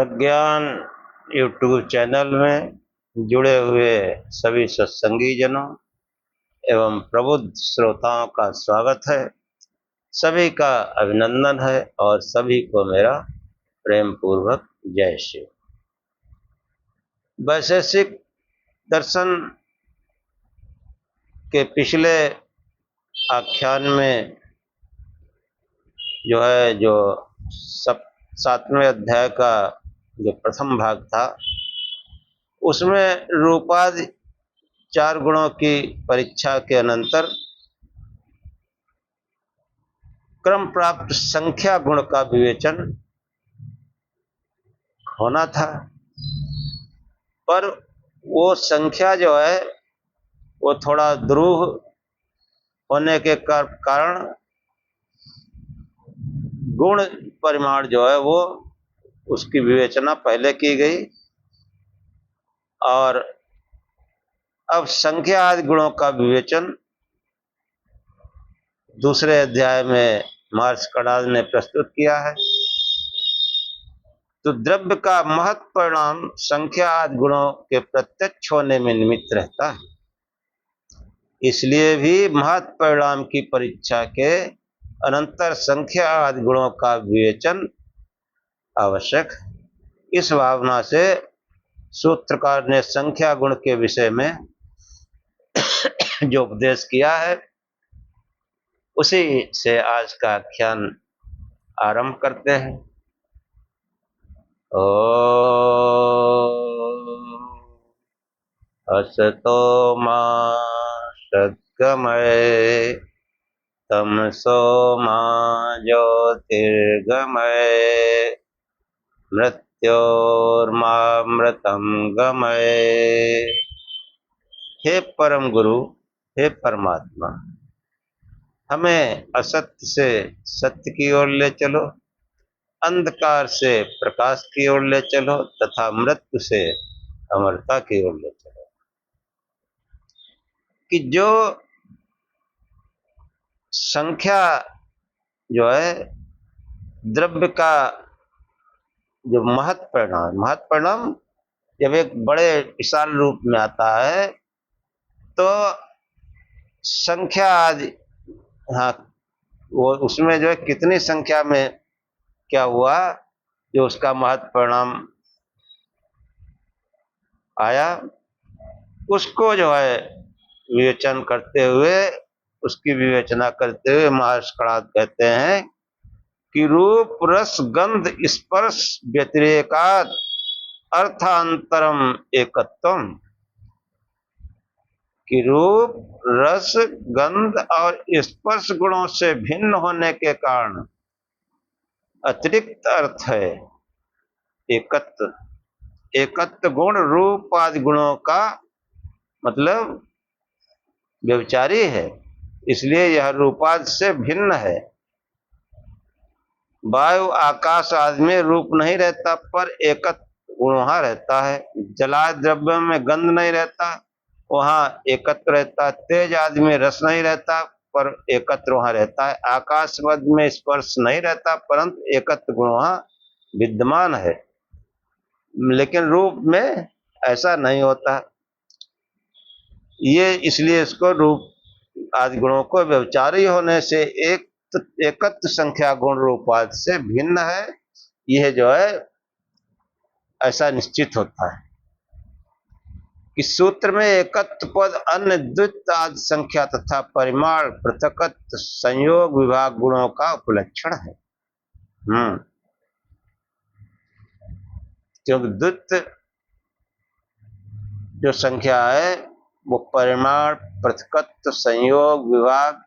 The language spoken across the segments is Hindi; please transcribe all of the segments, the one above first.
प्रज्ञान यूट्यूब चैनल में जुड़े हुए सभी सत्संगी जनों एवं प्रबुद्ध श्रोताओं का स्वागत है। सभी का अभिनंदन है और सभी को मेरा प्रेम पूर्वक जय शिव। वैशेषिक दर्शन के पिछले आख्यान में जो सातवें अध्याय का जो प्रथम भाग था, उसमें रूपादि चार गुणों की परीक्षा के अनंतर क्रम प्राप्त संख्या गुण का विवेचन होना था, पर वो संख्या जो है वो थोड़ा दुरूह होने के कारण गुण परिमाण जो है वो उसकी विवेचना पहले की गई और अब संख्या आदि गुणों का विवेचन दूसरे अध्याय में महर्षि कणाद ने प्रस्तुत किया है। तो द्रव्य का महत् परिणाम संख्या आदि गुणों के प्रत्यक्ष होने में निमित्त रहता है, इसलिए भी महत् परिणाम की परीक्षा के अनंतर संख्या आदि गुणों का विवेचन आवश्यक है। इस भावना से सूत्रकार ने संख्या गुण के विषय में जो उपदेश किया है उसी से आज का आख्यान आरंभ करते हैं। असतो मा सद्गमय तमसो मा ज्योतिर्गमय मृत्योर्मामृतं गमय। हे परम गुरु, हे परमात्मा, हमें असत्य से सत्य की ओर ले चलो, अंधकार से प्रकाश की ओर ले चलो तथा मृत्यु से अमरता की ओर ले चलो। कि जो संख्या जो है द्रव्य का जो महत् परिणाम जब एक बड़े विशाल रूप में आता है तो संख्या आदि, हाँ, वो उसमें जो है कितनी संख्या में क्या हुआ जो उसका महत् परिणाम आया, उसको जो है विवेचन करते हुए, उसकी विवेचना करते हुए महर्षि कणाद कहते हैं कि रूप रस गंध स्पर्श व्यतिरेकात् अर्थांतरम एकत्वम। कि रूप रस गंध और स्पर्श गुणों से भिन्न होने के कारण अतिरिक्त अर्थ है एकत्व गुण रूप आदि गुणों का मतलब व्यभिचारी है, इसलिए यह रूपादि से भिन्न है। वायु आकाश आदि में रूप नहीं रहता पर एकत्व गुण वहां रहता है। जलाय द्रव्य में गंध नहीं रहता, वहां एकत्र रहता है। तेज आदि में रस नहीं रहता पर एकत्र वहां रहता है। आकाश में स्पर्श नहीं रहता परंतु एकत्व गुण वहां विद्यमान है, लेकिन रूप में ऐसा नहीं होता। ये इसलिए इसको रूप आदि गुणों को व्यभिचारी होने से एकत्व संख्या गुण रूपादि से भिन्न है, यह जो है ऐसा निश्चित होता है। कि सूत्र में एकत्व पद अन्य द्वित्व आदि संख्या तथा परिमाण पृथकत्व संयोग विभाग गुणों का उपलक्षण है। क्योंकि द्वित्व जो संख्या है वो परिमाण पृथकत्व संयोग विभाग,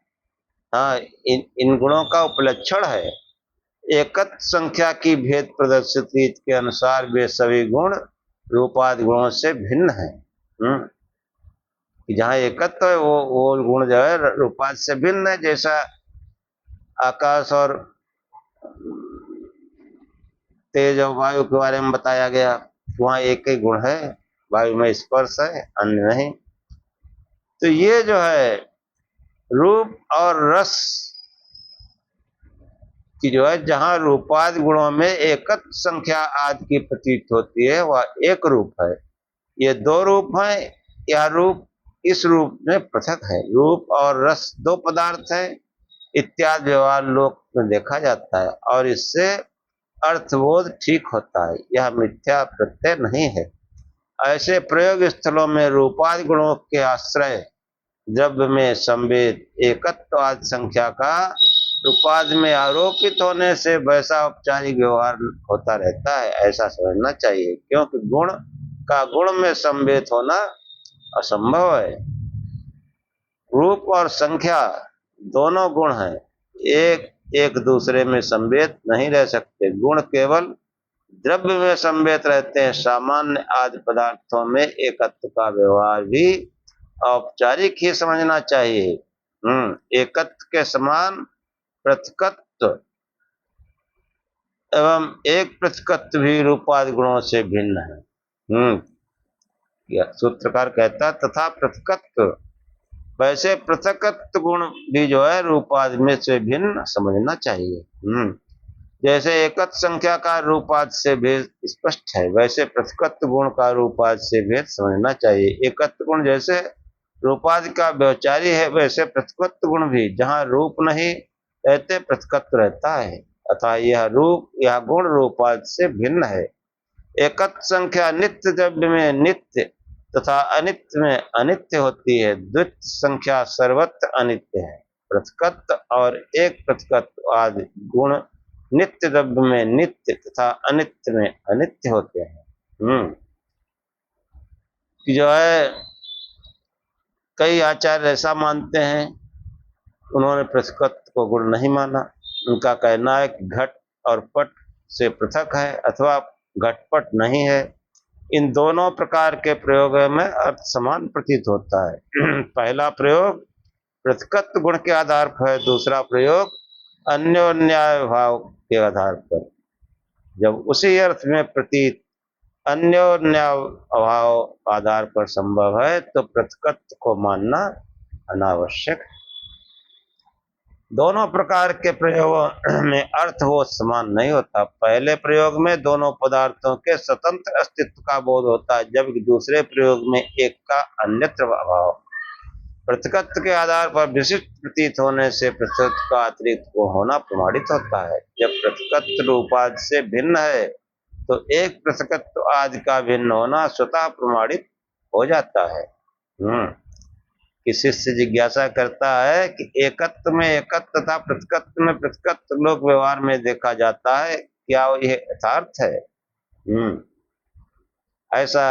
हाँ, इन गुणों का उपलक्षण है। एकत्व संख्या की भेद प्रदर्शित रीत के अनुसार वे सभी गुण रूपादि गुणों से भिन्न है। जहाँ एकत्व है वो गुण जो है रूपादि से भिन्न है। जैसा आकाश और तेज और वायु के बारे में बताया गया, वहाँ एक ही गुण है, वायु में स्पर्श है अन्य नहीं। तो ये जो है रूप और रस कि जो है जहाँ रूपादि गुणों में एकत्व संख्या आदि की प्रतीत होती है वह एक रूप है। ये दो रूप हैं, यह रूप इस रूप में पृथक है। रूप और रस दो पदार्थ हैं इत्यादि व्यवहार लोक में देखा जाता है और इससे अर्थबोध ठीक होता है, यह मिथ्या प्रत्यय नहीं है। ऐसे प्रयोग स्थलों में रूपादि गुणों के आश्रय द्रव्य में संवेद एकत्व आदि संख्या का रूपादि में आरोपित होने से वैसा औपचारिक व्यवहार होता रहता है, ऐसा समझना चाहिए, क्योंकि गुण का गुण में संवेद होना असंभव है। रूप और संख्या दोनों गुण हैं, एक एक दूसरे में संवेद नहीं रह सकते। गुण केवल द्रव्य में संवेद रहते हैं। सामान्य आदि पदार्थों में एकत्व का व्यवहार भी औपचारिक ही समझना चाहिए। एकत्व के समान पृथकत्व एवं एक पृथकत्व भी रूपादि गुणों से भिन्न है। सूत्रकार कहता तथा पृथकत्व, वैसे पृथकत्व गुण भी जो है रूपादि में से भिन्न समझना चाहिए। जैसे एकत्व संख्या का रूपादि से भेद स्पष्ट है, वैसे पृथकत्व गुण का रूपादि से भेद समझना चाहिए। एकत्व गुण जैसे रूपादि का व्यवचारी है, वैसे पृथकत्व गुण भी जहाँ रूप नहीं रहते पृथकत्व रहता है, अतः यह गुण रूपादि से भिन्न है। एकत्व संख्या नित्य द्रव्य में नित्य तथा अनित्य में अनित्य होती है। द्वितीय संख्या सर्वत्र अनित्य है। पृथकत्व और एक पृथकत्व आदि गुण नित्य द्रव्य में नित्य तथा अनित्य में अनित्य होते हैं। कि जो है कई आचार्य ऐसा मानते हैं, उन्होंने पृथकत्व को गुण नहीं माना। उनका कहना है कि घट और पट से पृथक है अथवा घटपट नहीं है। इन दोनों प्रकार के प्रयोग में अर्थ समान प्रतीत होता है। पहला प्रयोग पृथकत्व गुण के आधार पर है, दूसरा प्रयोग अन्योन्याय भाव के आधार पर। जब उसी अर्थ में प्रतीत अन्योन्याय भाव आधार पर संभव है तो पृथकत्व को मानना अनावश्यक है। दोनों प्रकार के प्रयोगों में अर्थबोध समान नहीं होता। पहले प्रयोग में दोनों पदार्थों के स्वतंत्र अस्तित्व का बोध होता है, जबकि दूसरे प्रयोग में एक का अन्यत्र अभाव। पृथकत्व के आधार पर विशिष्ट प्रतीत होने से पृथकत्व का अतिरिक्त को होना प्रमाणित होता है। जब पृथकत्व रूपादि से भिन्न है तो एक पृथकत्व आदि का भिन्न होना स्वतः प्रमाणित हो जाता है। कि शिष्य जिज्ञासा करता है कि एकत्व में एकत्व तथा पृथकत्व में पृथकत्व लोक व्यवहार में देखा जाता है, क्या यह यथार्थ है? ऐसा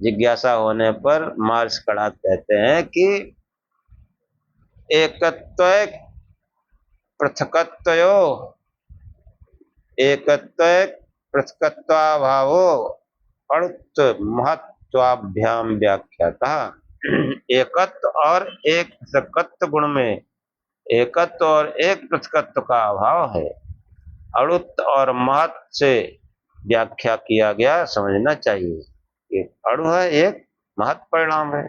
जिज्ञासा होने पर मार्क्स कड़ात कहते हैं कि एकत्व पृथकत्वयो एकत्व पृथकत्वाभावो अणुत्व महत्वाभ्याम व्याख्याता। एकत्व और एक पृथकत्व गुण में एकत्व और एक पृथकत्व का अभाव है। अणुत्व और महत्व से व्याख्या किया गया समझना चाहिए। एक अणु है, एक महत्व परिणाम है,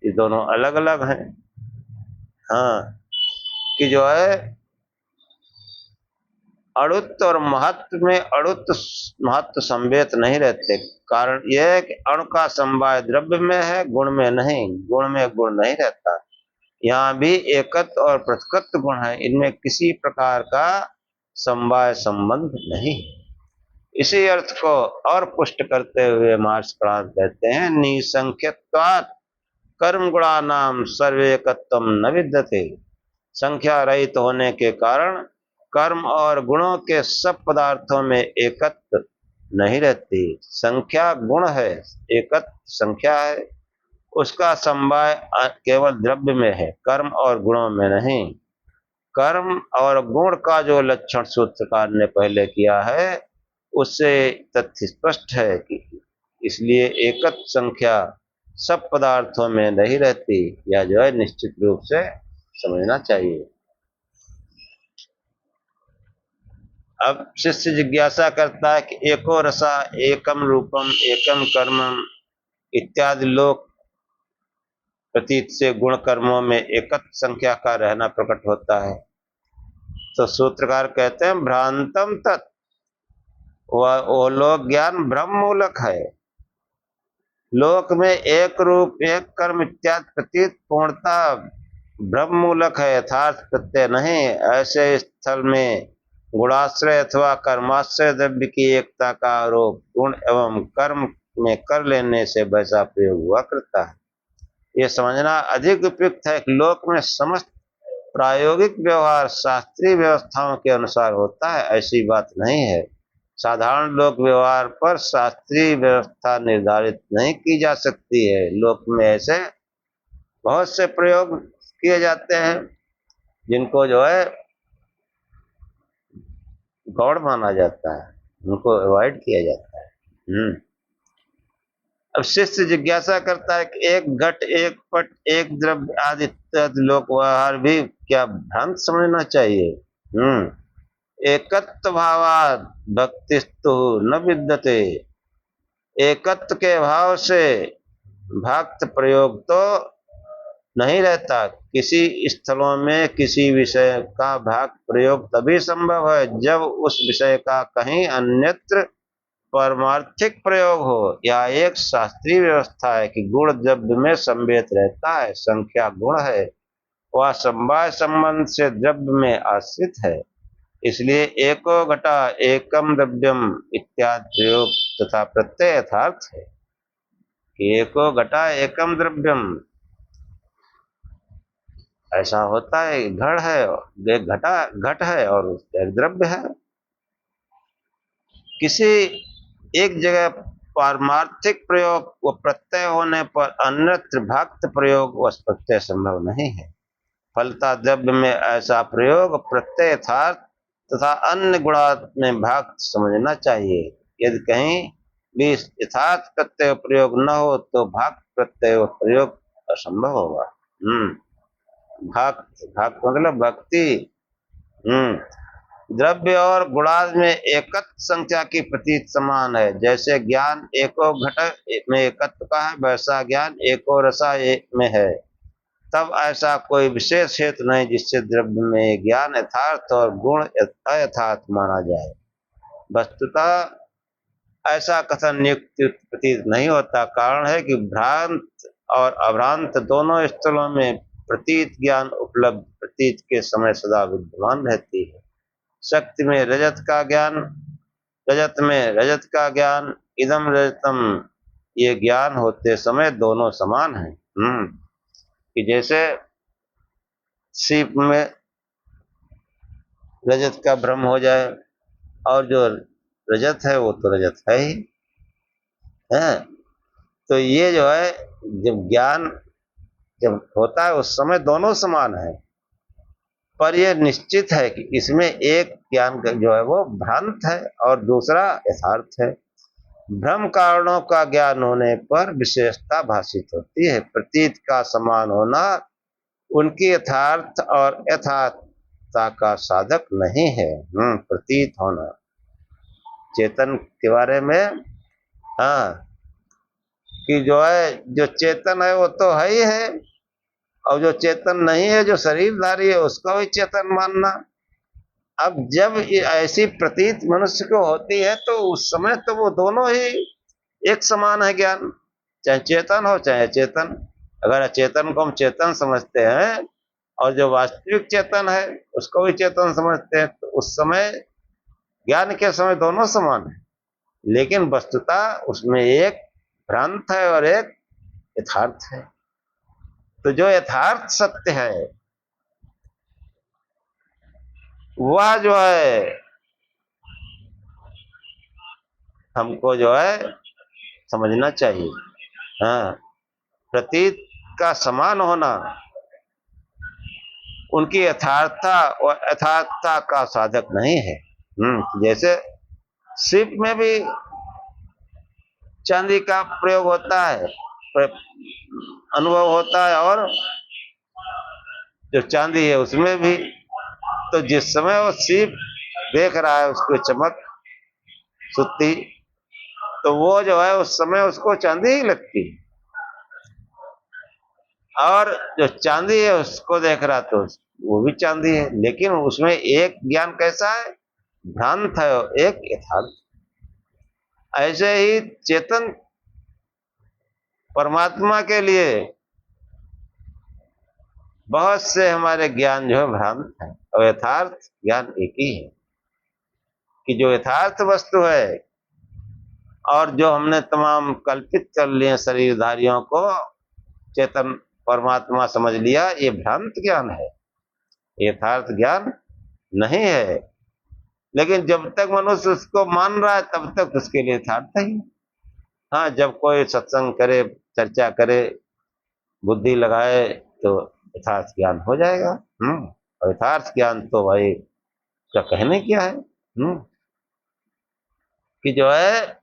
ये दोनों अलग अलग हैं। कि जो है अणुत्व और महत्व में अणुत्व महत्व संवेद नहीं रहते। कारण यह है कि अणु का समवाय द्रव्य में है, गुण में नहीं। गुण में गुण नहीं रहता। यहाँ भी एकत्व और पृथकत्व गुण है, इनमें किसी प्रकार का समवाय संबंध नहीं। इसी अर्थ को और पुष्ट करते हुए मार्क्स कहते हैं निसंख्यत्वात् कर्म गुणानाम सर्वेकत्वम न विद्यते। संख्या रहित होने के कारण कर्म और गुणों के सब पदार्थों में एकत्व नहीं रहती। संख्या गुण है, एकत्व संख्या है, उसका समवाय केवल द्रव्य में है, कर्म और गुणों में नहीं। कर्म और गुण का जो लक्षण सूत्रकार ने पहले किया है उससे तथ्य स्पष्ट है कि इसलिए एकत्व संख्या सब पदार्थों में नहीं रहती, या जो है निश्चित रूप से समझना चाहिए। अब शिष्य जिज्ञासा करता है कि एको रसा एकम रूपम एकम कर्मम इत्यादि लोक प्रतीत से गुण कर्मों में एकत्व संख्या का रहना प्रकट होता है। तो सूत्रकार कहते हैं भ्रांतम तत्, वो लोक ज्ञान ब्रह्म मूलक है। लोक में एक रूप एक कर्म इत्यादि प्रतीत पूर्णता ब्रह्म मूलक है, यथार्थ प्रत्यय नहीं। ऐसे स्थल में गुणाश्रय अथवा कर्माश्रय द्रव्य की एकता का आरोप गुण एवं कर्म में कर लेने से वैसा प्रयोग हुआ करता है। ये समझना अधिक उपयुक्त है कि लोक में समस्त प्रायोगिक व्यवहार शास्त्रीय व्यवस्थाओं के अनुसार होता है, ऐसी बात नहीं है। साधारण लोक व्यवहार पर शास्त्रीय व्यवस्था निर्धारित नहीं की जा सकती है। लोक में ऐसे बहुत से प्रयोग किए जाते हैं जिनको जो है गौड़ माना जाता है, उनको अवॉइड किया जाता है। अब शिष्य जिज्ञासा करता है कि एक घट एक पट एक द्रव्य आदि इत्यादि लोक व्यवहार भी क्या भ्रांत समझना चाहिए? एकत्व भावात् भक्तिस्तु न विद्यते। एकत्व के भाव से भक्त प्रयोग तो नहीं रहता। किसी स्थलों में किसी विषय का भक्त प्रयोग तभी संभव है जब उस विषय का कहीं अन्यत्र परमार्थिक प्रयोग हो। यह एक शास्त्रीय व्यवस्था है कि गुण द्रव्य में संवेद रहता है, संख्या गुण है, वह समवाय संबंध से द्रव्य में आश्रित है। इसलिए एको घटा एकम द्रव्यम इत्यादि प्रयोग तथा प्रत्यय यथार्थ है कि एको घटा एकम द्रव्यम, ऐसा होता है। घड़ है, एक घट है और एक द्रव्य है। किसी एक जगह पारमार्थिक प्रयोग व प्रत्यय होने पर अन्यत्र भक्त प्रयोग व प्रत्यय संभव नहीं है। फलता द्रव्य में ऐसा प्रयोग प्रत्यय यथार्थ तथा अन्य गुणात् में भक्त समझना चाहिए। यदि कहीं भी यथार्थ प्रत्यय प्रयोग न हो तो भक्त प्रत्यय प्रयोग असंभव होगा। भक्त मतलब भक्ति। द्रव्य और गुणाद में एकत्व संख्या की प्रतीत समान है। जैसे ज्ञान एको घट में एकत्व का है, वैसा ज्ञान एको रसा एक में है। तब ऐसा कोई विशेष हेतु नहीं जिससे द्रव्य में ज्ञान यथार्थ और गुण अयथार्थ माना जाए। वस्तुतः ऐसा कथन नियुक्त प्रतीत नहीं होता। कारण है कि भ्रांत और अभ्रांत दोनों स्थलों में प्रतीत ज्ञान उपलब्ध प्रतीत के समय सदा विद्यमान रहती है। शक्ति में रजत का ज्ञान, रजत में रजत का ज्ञान, इदम रजतम, ये ज्ञान होते समय दोनों समान हैं। कि जैसे सीप में रजत का भ्रम हो जाए और जो रजत है वो तो रजत है ही है। तो ये जो है जब ज्ञान जब होता है उस समय दोनों समान है, पर यह निश्चित है कि इसमें एक ज्ञान जो है वो भ्रांत है और दूसरा यथार्थ है। भ्रम कारणों का ज्ञान होने पर विशेषता भाषित होती है। प्रतीत का समान होना उनकी यथार्थ और यथार्थता का साधक नहीं है। प्रतीत होना चेतन के बारे में, कि जो है जो चेतन है वो तो है ही है, और जो चेतन नहीं है जो शरीरधारी है उसको भी चेतन मानना। अब जब ऐसी प्रतीत मनुष्य को होती है तो उस समय तो वो दोनों ही एक समान है ज्ञान, चाहे चेतन हो चाहे अचेतन। अगर अचेतन को हम चेतन समझते हैं और जो वास्तविक चेतन है उसको भी चेतन समझते हैं तो उस समय ज्ञान के समय दोनों समान है। लेकिन वस्तुतः उसमें एक भ्रांत है और एक यथार्थ है। तो जो यथार्थ सत्य है वह जो है हमको जो है समझना चाहिए। प्रतीत का समान होना उनकी यथार्थता और यथार्थता का साधक नहीं है। जैसे शिप में भी चांदी का प्रयोग होता है, अनुभव होता है, और जो चांदी है उसमें भी। तो जिस समय वो शिप देख रहा है उसको चमक सुत्ती, तो वो जो है उस समय उसको चांदी ही लगती है, और जो चांदी है उसको देख रहा तो वो भी चांदी है, लेकिन उसमें एक ज्ञान कैसा है, भ्रांत है, और एक यथार्थ। ऐसे ही चेतन परमात्मा के लिए बहुत से हमारे ज्ञान जो है भ्रांत है, और यथार्थ ज्ञान एक ही है, कि जो यथार्थ वस्तु है और जो हमने तमाम कल्पित कर लिए शरीरधारियों को चेतन परमात्मा समझ लिया, ये भ्रांत ज्ञान है, यथार्थ ज्ञान नहीं है। लेकिन जब तक मनुष्य उसको मान रहा है तब तक उसके लिए यथार्थ ही। हाँ, जब कोई सत्संग करे, चर्चा करे, बुद्धि लगाए, तो यथार्थ ज्ञान हो जाएगा। और यथार्थ ज्ञान तो भाई क्या कहने क्या है, कि जो है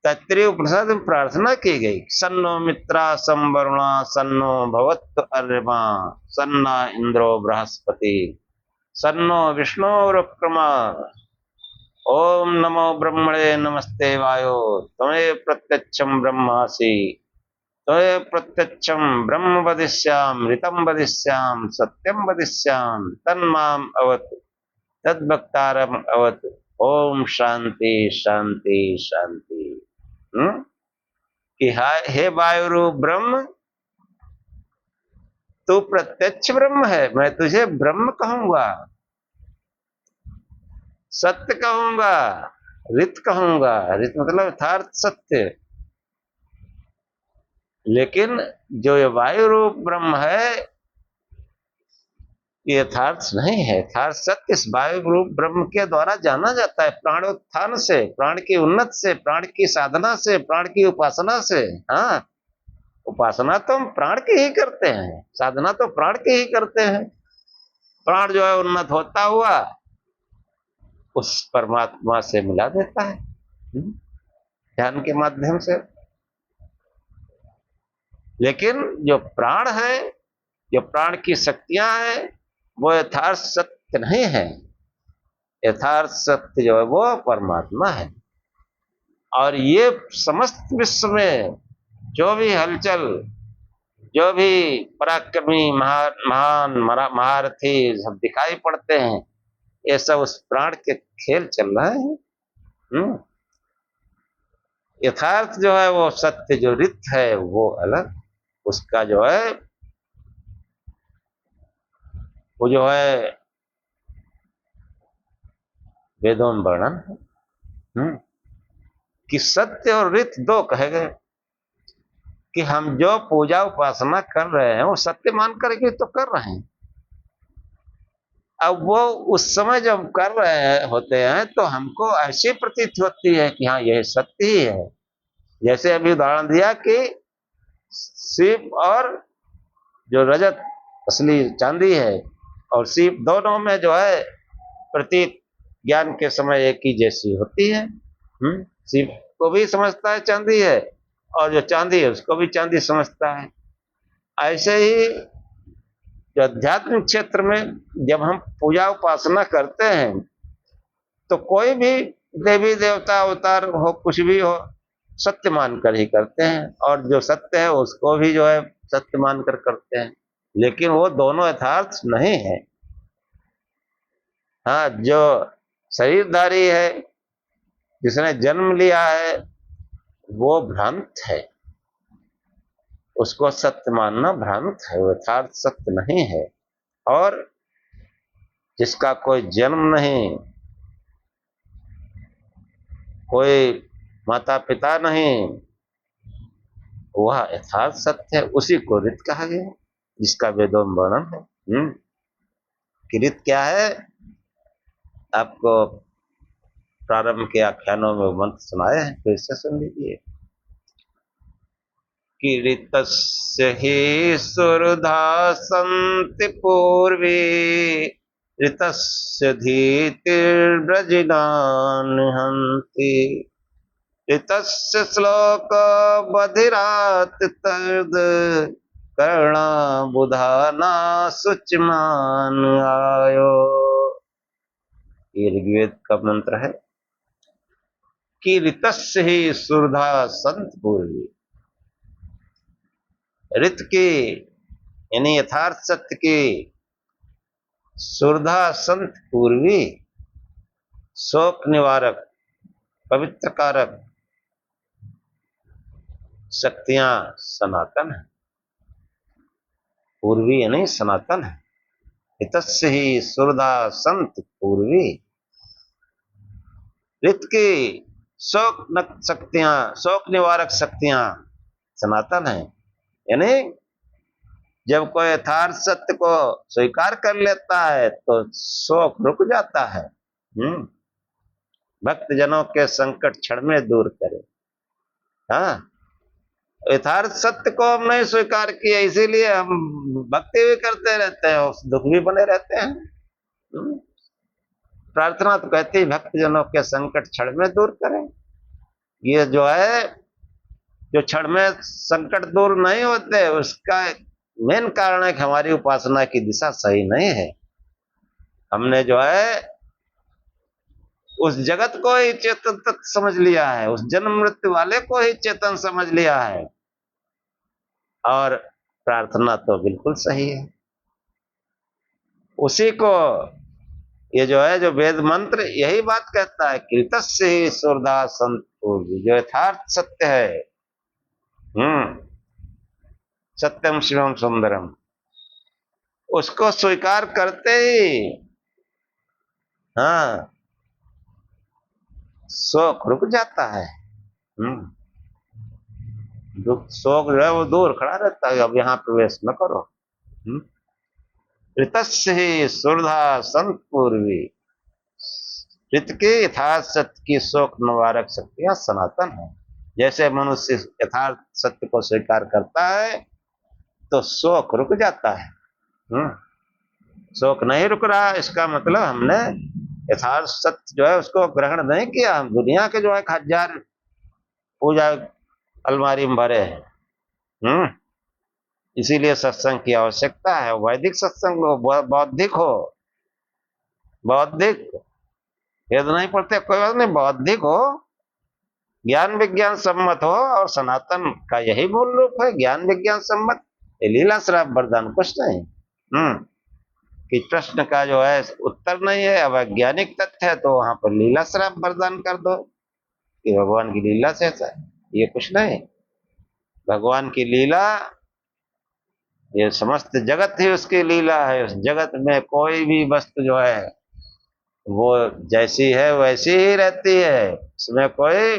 तैत्तिरीय उपनिषद में प्रार्थना की गई, सन्नो मित्रा संवरुणा सन्नो भवत्तु अर्यमा सन्ना इंद्रो बृहस्पति सन्नो विष्णुरुक्रमा ओम नमो ब्रह्मणे नमस्ते वायो त्वमेव प्रत्यक्षं ब्रह्मासि त्वमेव प्रत्यक्षं ब्रह्म वदिष्यामि ऋतं वदिष्यामि सत्यं वदिष्यामि तन्माम अवतु तद्भक्तारम अवतु। ओम शांति शांति शांति। कि हे वायुरूप ब्रह्म, तू प्रत्यक्ष ब्रह्म है, मैं तुझे ब्रह्म कहूंगा, सत्य कहूंगा, रित कहूंगा, रित मतलब यथार्थ सत्य। लेकिन जो ये वायु रूप ब्रह्म है ये यथार्थ नहीं है, यथार्थ सत्य इस वायु रूप ब्रह्म के द्वारा जाना जाता है, प्राणोत्थान से, प्राण की उन्नत से, प्राण की साधना से, प्राण की उपासना से। हाँ, उपासना तो हम प्राण की ही करते हैं, साधना तो प्राण की ही करते हैं। प्राण जो है उन्नत होता हुआ उस परमात्मा से मिला देता है ध्यान के माध्यम से। लेकिन जो प्राण है, जो प्राण की शक्तियां हैं, वो यथार्थ सत्य नहीं है। यथार्थ सत्य जो है वो परमात्मा है। और ये समस्त विश्व में जो भी हलचल, जो भी पराक्रमी महान महारथी सब दिखाई पड़ते हैं, ये सब उस प्राण के खेल चल रहे हैं। यथार्थ जो है वो सत्य, जो रित है वो अलग, उसका जो है वो जो है वेदों में वर्णन है कि सत्य और रित दो कहे गए, कि हम जो पूजा उपासना कर रहे हैं वो सत्य मान करके तो कर रहे हैं। अब वो उस समय जब कर रहे होते हैं तो हमको ऐसी प्रतीत होती है कि हाँ यह सत्य ही है। जैसे अभी उदाहरण दिया कि सीप और जो रजत असली चांदी है, और सीप दोनों में जो है प्रतीत ज्ञान के समय एक ही जैसी होती है। सीप को भी समझता है चांदी है, और जो चांदी है उसको भी चांदी समझता है। ऐसे ही जो आध्यात्मिक क्षेत्र में जब हम पूजा उपासना करते हैं तो कोई भी देवी देवता अवतार हो, कुछ भी हो, सत्य मानकर ही करते हैं, और जो सत्य है उसको भी जो है सत्य मानकर करते हैं। लेकिन वो दोनों यथार्थ नहीं है। हाँ, जो शरीरधारी है, जिसने जन्म लिया है, वो भ्रांत है, उसको सत्य मानना भ्रांत है, वो यथार्थ सत्य नहीं है। और जिसका कोई जन्म नहीं, कोई माता पिता नहीं, वह यथार्थ सत्य है, उसी को रित कहा गया, जिसका वेदों में वर्णन है। कि रित क्या है, आपको प्रारंभ के आख्यानों में मंत्र सुनाए हैं, फिर से सुन लीजिए। कि ऋतस्य हि सुरधा सन्ति पूर्वी ऋतस्य धीतिर्व्रजिनान् हन्ति ऋतस्य श्लोक बधिरात् तद् कर्णा बुधाना शुचिमान् आयो। ये ऋग्वेद का मंत्र है कि ऋतस्य ही सुरधा संत पूर्वी। रित की यानी यथार्थ सत्य की सुरधा संत पूर्वी, शोक निवारक पवित्र कारक शक्तियां सनातन है। पूर्वी यानी सनातन है। हितस्य ही सुरधा संत पूर्वी, रित की शोक निवारक शक्तियां सनातन है। यानी जब कोई यथार्थ सत्य को स्वीकार कर लेता है तो शोक रुक जाता है। भक्त जनों के संकट क्षण में दूर करे। हाँ, यथार्थ सत्य को हम नहीं स्वीकार किया, इसीलिए हम भक्ति भी करते रहते हैं और दुख भी बने रहते हैं। प्रार्थना तो कहती है भक्त जनों के संकट क्षण में दूर करें। ये जो है, जो क्षण में संकट दूर नहीं होते, उसका मेन कारण है कि हमारी उपासना की दिशा सही नहीं है। हमने जो है उस जगत को ही चेतन तत्व समझ लिया है, उस जन्म मृत्यु वाले को ही चेतन समझ लिया है। और प्रार्थना तो बिल्कुल सही है, उसी को ये जो है, जो वेद मंत्र यही बात कहता है, कृतस्य ही सुरधा संत पूर्वी, जो यथार्थ सत्य है, सत्यम शिवम सुंदरम, उसको स्वीकार करते ही हाँ शोक रुक जाता है। दुख शोक जो है वो दूर खड़ा रहता है, अब यहाँ प्रवेश न करो। ऋतस्य ही सुरधा संत पूर्वी, ऋत के यथार्थ सत्य की शोक निवारक शक्तियां सनातन है। जैसे मनुष्य यथार्थ सत्य को स्वीकार करता है तो शोक रुक जाता है। शोक नहीं रुक रहा, इसका मतलब हमने यथार्थ सत्य जो है उसको ग्रहण नहीं किया। हम दुनिया के जो है 1000 पूजा अलमारी में भरे हैं। इसीलिए सत्संग की आवश्यकता है। वैदिक सत्संग हो, बौद्धिक हो, बौद्धिक वेद नहीं पढ़ते कोई बात नहीं, बौद्धिक हो, ज्ञान विज्ञान सम्मत हो, और सनातन का यही मूल रूप है, ज्ञान विज्ञान सम्मत। लीला श्राप वरदान कुछ नहीं। कि प्रश्न का जो है उत्तर नहीं है, अब वैज्ञानिक तथ्य है तो वहां पर लीला श्राप वरदान कर दो कि भगवान की लीला से ऐसा, ये कुछ नहीं। भगवान की लीला, ये समस्त जगत ही उसकी लीला है। उस जगत में कोई भी वस्तु जो है वो जैसी है वैसी ही रहती है, उसमें कोई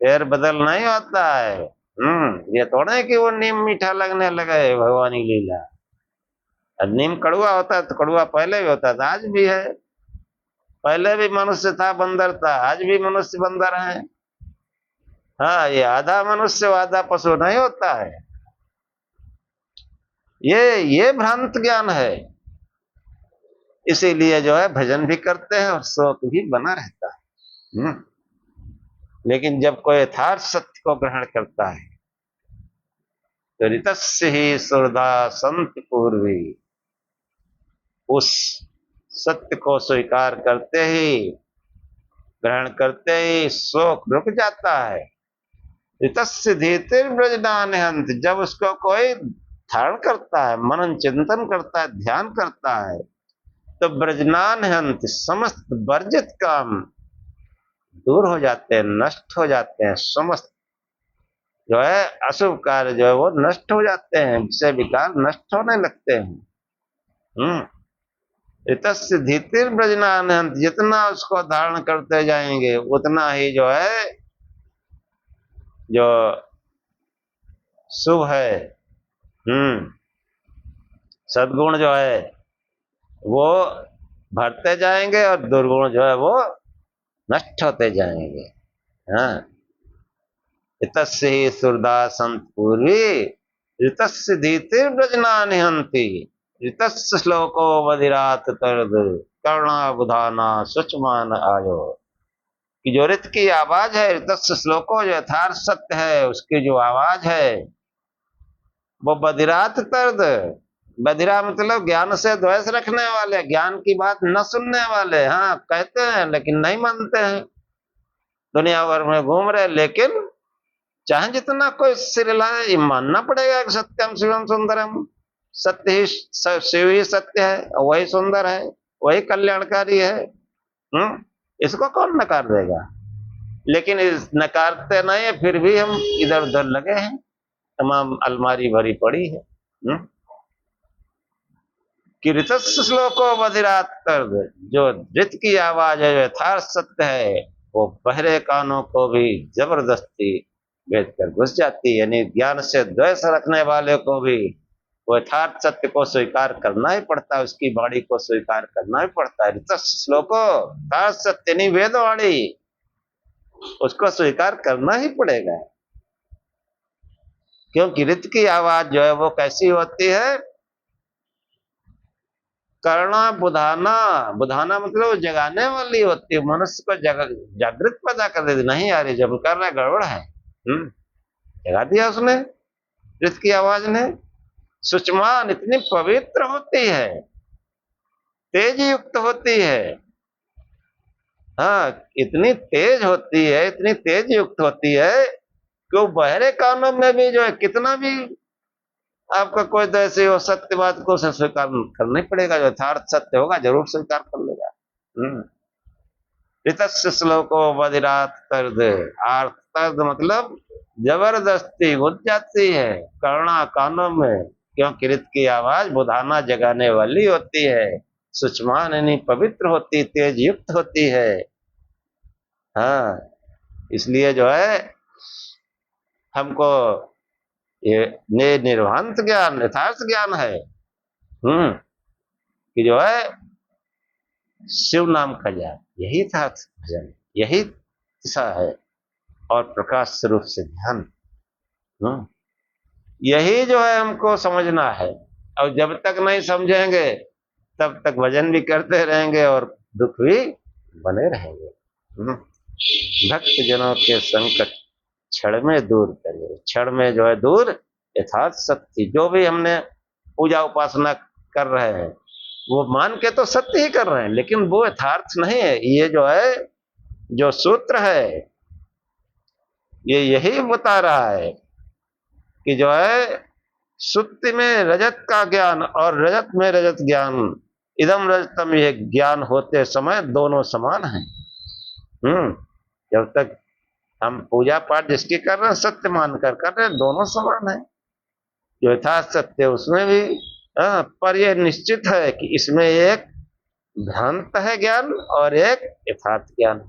फेर बदल नहीं होता है। ये थोड़ा है कि वो नीम मीठा लगने लगे, भगवान की लीला। नीम कड़वा होता है तो कड़वा पहले भी होता था, आज भी है। पहले भी मनुष्य था, बंदर था, आज भी मनुष्य बंदर है। हाँ, ये आधा मनुष्य आधा पशु नहीं होता है। ये भ्रांत ज्ञान है। इसीलिए जो है भजन भी करते हैं और शोक भी बना रहता है। लेकिन जब कोई यथार्थ सत्य को ग्रहण करता है तो ऋतस्य ही सुरधा संत पूर्वी, उस सत्य को स्वीकार करते ही, ग्रहण करते ही शोक रुक जाता है। ऋतस्य धीतिर ब्रजदान हंत, जब उसको कोई धारण करता है, मनन चिंतन करता है, ध्यान करता है, तो ब्रजनान हंत, समस्त वर्जित काम दूर हो जाते हैं, नष्ट हो जाते हैं। समस्त जो है अशुभ कार्य जो है वो नष्ट हो जाते हैं, विषय विकार नष्ट होने लगते हैं। ऋतस्य धीतिर ब्रजनान हंत, जितना उसको धारण करते जाएंगे उतना ही जो है, जो शुभ है, सद्गुण जो है वो भरते जाएंगे और दुर्गुण जो है वो नष्ट होते जाएंगे। हाँ, ऋतस्य ही सुरदा संत पूर्वी, ऋतस्य धीतिर ब्रजनानि हंति, ऋतस्य श्लोको बधिरात तर्द, करुणाबुधाना सुचमान आयो। कि जो ऋत की आवाज है, ऋतस्य श्लोको, जो यथार्थ सत्य है उसकी जो आवाज है वो बधिरात तर्द, बधिरा मतलब ज्ञान से द्वेष रखने वाले, ज्ञान की बात न सुनने वाले। हाँ, कहते हैं लेकिन नहीं मानते हैं, दुनिया भर में घूम रहे लेकिन चाहे जितना कोई सिर लाए, ये मानना पड़ेगा कि सत्यम शिवम सुंदरम, सत्य ही शिव ही सत्य है, वही सुंदर है, वही कल्याणकारी है। इसको कौन नकार देगा? लेकिन इस नकारते नहीं है, फिर भी हम इधर उधर लगे हैं, तमाम अलमारी भरी पड़ी है। कि ऋत श्लोको बधिरात कर, जो ऋत की आवाज है, जो यथार्थ सत्य है, वो बहरे कानों को भी जबरदस्ती भेद कर घुस जाती है। यानी ज्ञान से द्वेष रखने वाले को भी वो यथार्थ सत्य को स्वीकार करना ही पड़ता है, उसकी वाणी को स्वीकार करना ही पड़ता है। ऋत श्लोको यथार्थ सत्य नहीं, वेदवाणी, उसको स्वीकार करना ही पड़ेगा। क्योंकि ऋत की आवाज जो है वो कैसी होती है? करना बुधाना, बुधाना मतलब जगाने वाली होती है, मनुष्य को जागृत पैदा कर देती। नहीं यार, ये जब कर रहा है गड़बड़ है, जगा दिया उसने, ऋत की आवाज ने। सुषमान इतनी पवित्र होती है, तेज युक्त होती है, हाँ, इतनी तेज होती है, इतनी तेज युक्त होती है कि वो बहरे कानों में भी जो है, कितना भी आपका कोई तो ऐसे हो, सत्य बात को स्वीकार करना ही पड़ेगा, जो यथार्थ सत्य होगा जरूर स्वीकार कर लेगा। ऋतस्य श्लोको बधिरात तर्द, आर्थ तर्द मतलब जबरदस्ती घुस जाती है कर्णा कानों में, क्योंकि ऋत की आवाज बुधाना जगाने वाली होती है, सुषमान यानी पवित्र होती, तेज युक्त होती है। हाँ, इसलिए जो है हमको ये निर्वांत ज्ञान, यथार्थ ज्ञान है, कि जो है शिव नाम का ज्ञान, यही यथार्थ भजन, यही दिशा है, और प्रकाश स्वरूप से ध्यान, यही जो है हमको समझना है। और जब तक नहीं समझेंगे तब तक भजन भी करते रहेंगे और दुख भी बने रहेंगे। भक्त जनों के संकट क्षण में दूर करिए, क्षण में जो है दूर यथार्थ सत्य, जो भी हमने पूजा उपासना कर रहे हैं वो मान के तो सत्य ही कर रहे हैं, लेकिन वो यथार्थ नहीं है। ये जो है, जो सूत्र है, ये यही बता रहा है कि जो है सुत्ति में रजत का ज्ञान और रजत में रजत ज्ञान, इदम रजतम, ये ज्ञान होते समय दोनों समान हैं। जब तक हम पूजा पाठ जिसकी कर रहे हैं सत्य मानकर कर रहे हैं, दोनों समान है। जो यथार्थ सत्य उसमें भी, पर यह निश्चित है कि इसमें एक भ्रांत है ज्ञान और एक यथार्थ ज्ञान।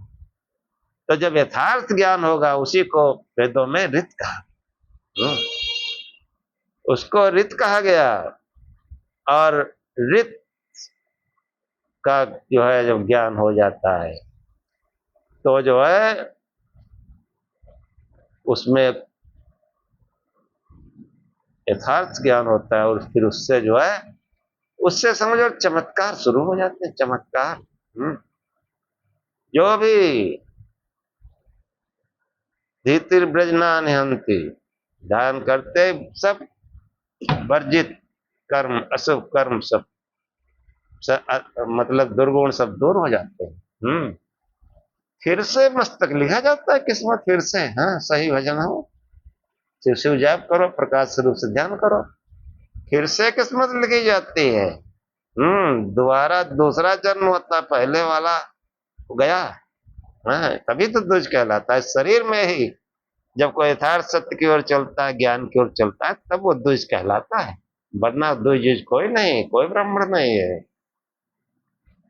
तो जब यथार्थ ज्ञान होगा उसी को वेदों में ऋत कहा, उसको ऋत कहा गया। और ऋत का जो है जब ज्ञान हो जाता है तो जो है उसमें यथार्थ ज्ञान होता है, और फिर उससे जो है, उससे समझो चमत्कार शुरू हो जाते हैं, चमत्कार। जो भी धीतिर ब्रजना निहंती, ध्यान करते सब वर्जित कर्म, अशुभ कर्म सब मतलब दुर्गुण सब दूर हो जाते हैं। फिर से मस्तक लिखा जाता है किस्मत, फिर से, हाँ, सही भजन हो, शिव शिव जाप करो, प्रकाश स्वरूप से ध्यान करो, फिर से किस्मत लिखी जाती है। दोबारा दूसरा जन्म होता, पहले वाला गया। तभी तो द्विज कहलाता है। शरीर में ही जब कोई यथार्थ सत्य की ओर चलता है, ज्ञान की ओर चलता है, तब वो द्विज कहलाता है, वरना द्विज कोई नहीं, कोई ब्राह्मण नहीं है।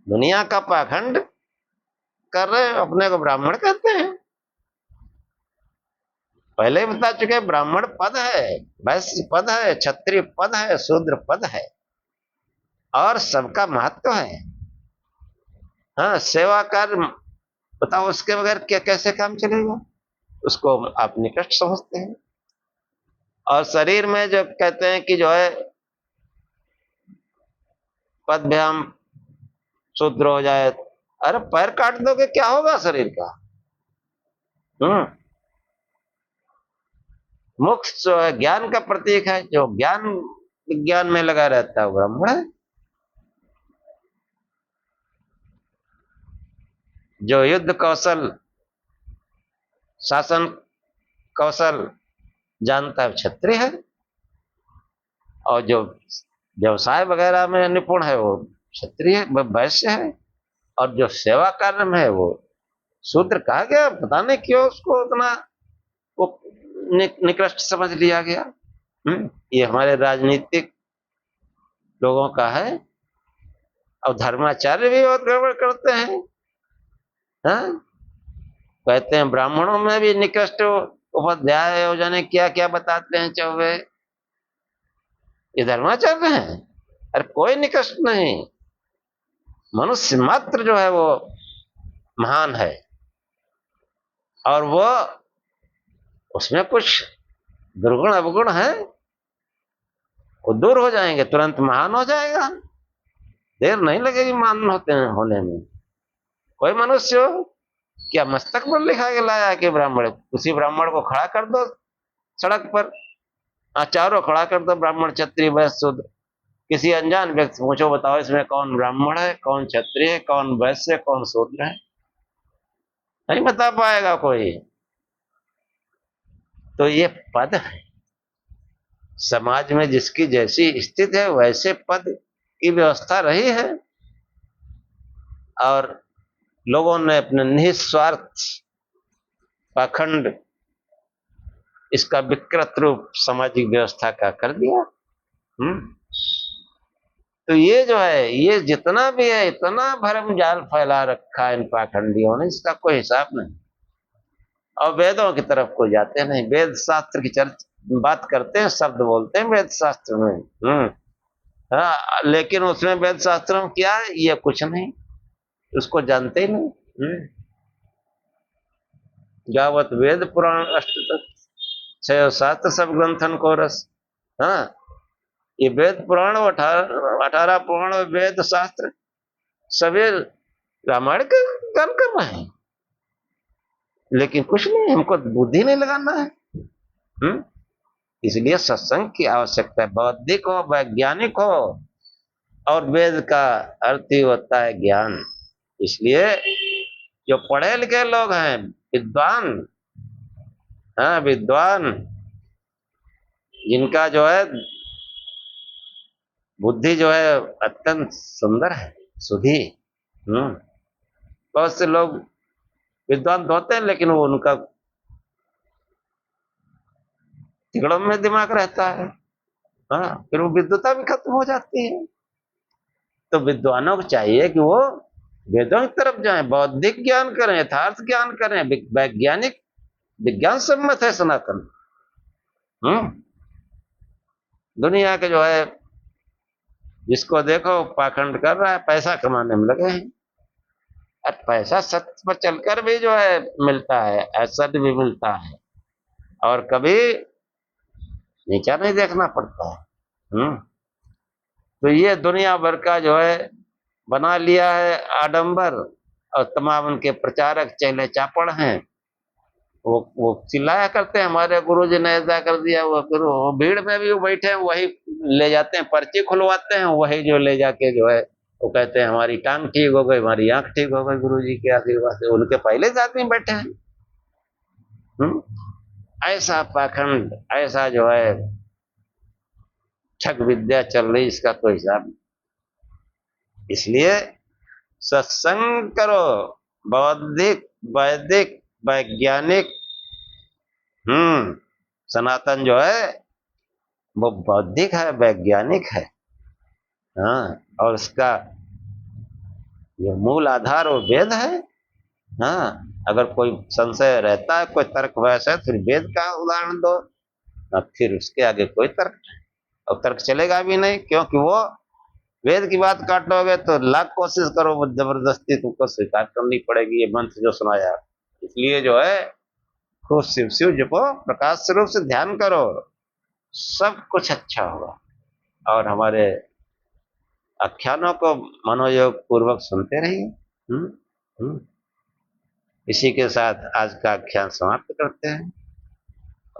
दुनिया का पाखंड कर रहे अपने को ब्राह्मण कहते हैं। पहले ही बता चुके, ब्राह्मण पद है, वैश्य पद है, क्षत्रिय पद है, शूद्र पद है, और सबका महत्व है। हाँ, सेवा कार्य बताओ, उसके बगैर क्या कैसे काम चलेगा? उसको आप निकट समझते हैं। और शरीर में जब कहते हैं कि जो है पदभ्याम शूद्र हो जाए, अरे पैर काट दोगे क्या होगा शरीर का? मुख जो है ज्ञान का प्रतीक है, जो ज्ञान विज्ञान में लगा रहता है ब्राह्मण है। जो युद्ध कौशल, शासन कौशल जानता है क्षत्रिय है, और जो व्यवसाय वगैरह में निपुण है वो क्षत्रिय है, वैश्य है, और जो सेवा कार्य में है वो शूद्र कहा गया। पता नहीं क्यों उसको उतना वो निकृष्ट समझ लिया गया। ये हमारे राजनीतिक लोगों का है। और धर्माचार्य भी बहुत गड़बड़ करते हैं। हाँ, कहते हैं ब्राह्मणों में भी निकृष्ट उपाध्याय योजना क्या क्या बताते हैं चौबे, ये धर्माचार्य हैं। अरे कोई निकृष्ट नहीं, मनुष्य मात्र जो है वो महान है, और वो उसमें कुछ दुर्गुण अवगुण है, वो दूर हो जाएंगे, तुरंत महान हो जाएगा, देर नहीं लगेगी महान होने में। कोई मनुष्य हो, क्या मस्तक पर लिखा के लाया कि ब्राह्मण, उसी ब्राह्मण को खड़ा कर दो सड़क पर, चारों खड़ा कर दो, ब्राह्मण क्षत्रिय वैश्य शूद्र, किसी अनजान व्यक्ति से पूछो, बताओ इसमें कौन ब्राह्मण है, कौन क्षत्रिय है, कौन वैश्य, कौन शूद्र है, नहीं बता पाएगा कोई। तो ये पद है, समाज में जिसकी जैसी स्थिति है वैसे पद की व्यवस्था रही है, और लोगों ने अपने निस्वार्थ पाखंड इसका विकृत रूप सामाजिक व्यवस्था का कर दिया। तो ये जो है, ये जितना भी है, इतना भरम जाल फैला रखा है इन पाखंडियों ने, इसका कोई हिसाब नहीं। और वेदों की तरफ को जाते नहीं, वेद शास्त्र की बात करते हैं, शब्द बोलते हैं वेद शास्त्र में, हाँ, लेकिन उसमें वेद शास्त्र में क्या है ये कुछ नहीं, उसको जानते ही नहीं। गावत वेद पुराण अष्टतक 6 और 7 सब ग्रंथन को रस। हाँ, ये वेद पुराण 18 पुराण वेद शास्त्र सभी रामायण का गान कर रहे हैं, लेकिन कुछ नहीं, हमको बुद्धि नहीं लगाना है। इसलिए सत्संग की आवश्यकता है, बौद्धिक हो, वैज्ञानिक हो, और वेद का अर्थ ही होता है ज्ञान। इसलिए जो पढ़े लिखे लोग हैं, विद्वान, हाँ विद्वान, जिनका जो है बुद्धि जो है अत्यंत सुंदर है, सुधी। बहुत से लोग विद्वान तो होते हैं, लेकिन वो उनका तिगड़ों में दिमाग रहता है, हाँ, फिर वो विद्वता भी खत्म हो जाती है। तो विद्वानों को चाहिए कि वो वेदों की तरफ जाएं, बौद्धिक ज्ञान करें, यथार्थ ज्ञान करें, वैज्ञानिक विज्ञान सम्मत है सनातन। दुनिया के जो है जिसको देखो पाखंड कर रहा है, पैसा कमाने में लगे हैं। अब पैसा सत्य पर चलकर भी जो है मिलता है, असत्य भी मिलता है, और कभी नीचा नहीं देखना पड़ता है। तो ये दुनिया भर का जो है बना लिया है आडंबर, और तमाम उनके प्रचारक चेले चापड़ हैं, वो चिल्लाया करते हैं हमारे गुरुजी ने ऐसा कर दिया, वो फिर वो भीड़ में भी वो बैठे हैं, वही ले जाते हैं, पर्ची खुलवाते हैं, वही जो ले जाके जो है वो कहते हैं हमारी टांग ठीक हो गई, हमारी आंख ठीक हो गई, गुरुजी के आशीर्वाद से। उनके पहले से आदमी बैठे हैं। ऐसा पाखंड, ऐसा जो है ठग विद्या चल रही, इसका कोई हिसाब नहीं। इसलिए सत्संग करो, बौद्धिक, वैदिक, वैज्ञानिक। सनातन जो है वो बौद्धिक है, वैज्ञानिक है। हाँ, और उसका जो मूल आधार वो वेद है। हाँ, अगर कोई संशय रहता है, कोई तर्क वैसा है, फिर वेद का उदाहरण दो, फिर उसके आगे कोई तर्क, और तर्क चलेगा भी नहीं, क्योंकि वो वेद की बात काटोगे तो लाख कोशिश करो, वो जबरदस्ती तुमको स्वीकार करनी पड़ेगी, ये मंत्र जो सुनाया। इसलिए जो है खूब शिव शिव जपो, प्रकाश स्वरूप से ध्यान करो, सब कुछ अच्छा होगा। और हमारे आख्यानों को मनोयोग पूर्वक सुनते रहिए। इसी के साथ आज का आख्यान समाप्त करते हैं।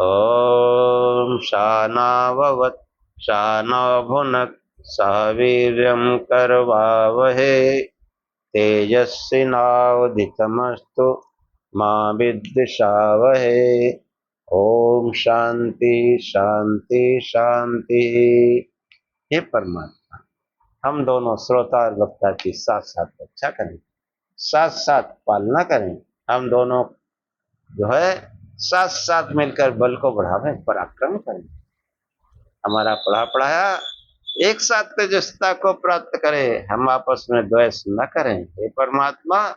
ओम शानाववत् शानो भुनक् सह वीर्यं करवावहे तेजस्विनावधीतमस्तु मा विद्विषावहे। ओम शांति शांति शांति। हे परमात्मा, हम दोनों श्रोता और वक्ता की साथ साथ रक्षा करें, साथ साथ पालना करें। हम दोनों जो है साथ साथ मिलकर बल को बढ़ावें, पराक्रम करें। हमारा पढ़ा पढ़ाया एक साथ तेजस्ता को प्राप्त करें, हम आपस में द्वेष न करें। हे परमात्मा,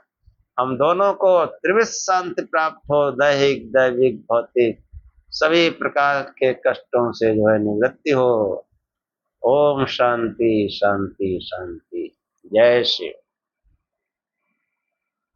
हम दोनों को त्रिविध शांति प्राप्त हो, दैहिक दैविक भौतिक सभी प्रकार के कष्टों से जो है निवृत्ति हो। ओम शांति शांति शांति। जय श्री